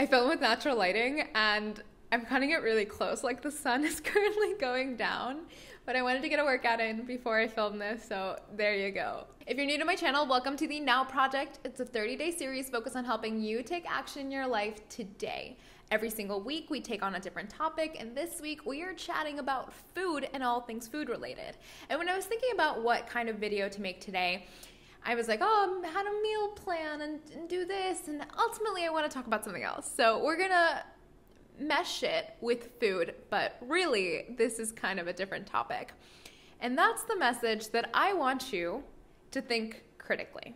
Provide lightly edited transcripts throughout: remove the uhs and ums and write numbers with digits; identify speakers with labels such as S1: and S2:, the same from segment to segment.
S1: I film with natural lighting and I'm cutting it really close, like the sun is currently going down, but I wanted to get a workout in before I film this, so there you go. If you're new to my channel, welcome to the Now Project. It's a 30-day series focused on helping you take action in your life today. Every single week, we take on a different topic, and this week, we are chatting about food and all things food related. And when I was thinking about what kind of video to make today, I was like, oh, I had a meal plan and do this, and ultimately, I want to talk about something else. So we're gonna mesh it with food, but really, this is kind of a different topic. And that's the message that I want you to think critically.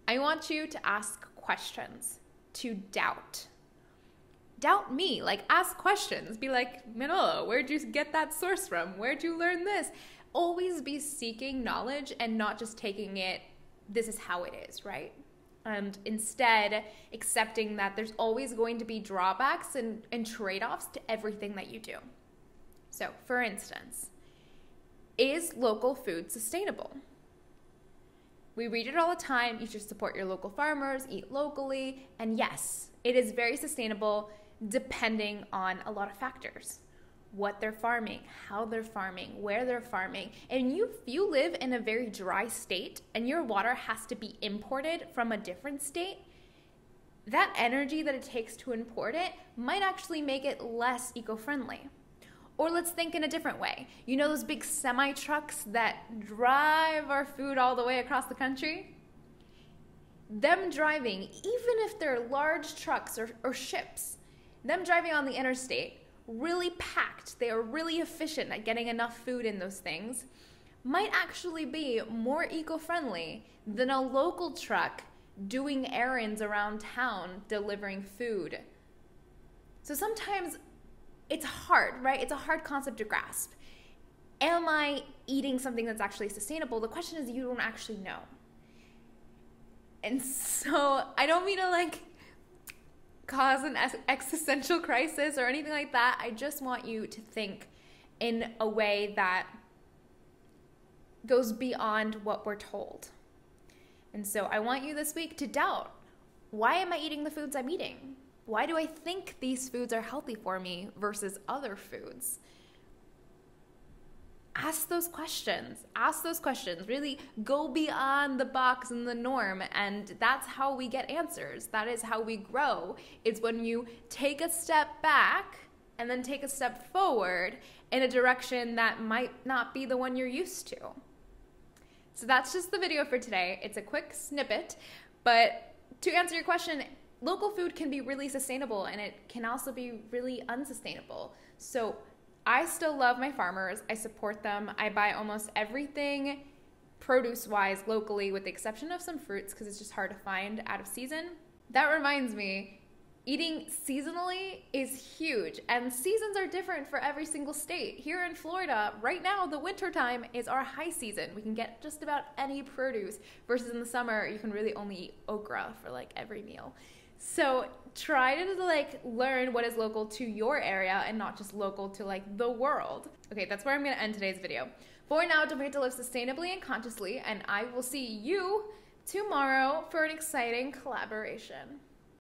S1: I want you to ask questions, to doubt. Doubt me, like ask questions. Be like, Manolo, where'd you get that source from? Where'd you learn this? Always be seeking knowledge and not just taking it, this is how it is, right? And instead accepting that there's always going to be drawbacks and trade-offs to everything that you do. So, for instance, is local food sustainable? We read it all the time. You should support your local farmers, eat locally, and yes, it is very sustainable depending on a lot of factors. What they're farming, how they're farming, where they're farming. And if you live in a very dry state and your water has to be imported from a different state, that energy that it takes to import it might actually make it less eco-friendly. Or let's think in a different way. You know those big semi-trucks that drive our food all the way across the country? Them driving, even if they're large trucks or ships, them driving on the interstate, really packed, they are really efficient at getting enough food in those things, might actually be more eco-friendly than a local truck doing errands around town delivering food. So sometimes it's hard, right? It's a hard concept to grasp. Am I eating something that's actually sustainable? The question is, you don't actually know. And so I don't mean to cause an existential crisis or anything like that. I just want you to think in a way that goes beyond what we're told. And so I want you this week to doubt, why am I eating the foods I'm eating? Why do I think these foods are healthy for me versus other foods? Ask those questions. Ask those questions. Really go beyond the box and the norm, and that's how we get answers. That is how we grow. It's when you take a step back and then take a step forward in a direction that might not be the one you're used to. So that's just the video for today. It's a quick snippet, but to answer your question, local food can be really sustainable and it can also be really unsustainable. So I still love my farmers. I support them. I buy almost everything produce-wise locally with the exception of some fruits because it's just hard to find out of season. That reminds me, eating seasonally is huge, and seasons are different for every single state. Here in Florida, right now, the winter time is our high season. We can get just about any produce versus in the summer, you can really only eat okra for every meal. So try to learn what is local to your area and not just local to the world. Okay, that's where I'm gonna end today's video. For now, don't forget to live sustainably and consciously, and I will see you tomorrow for an exciting collaboration.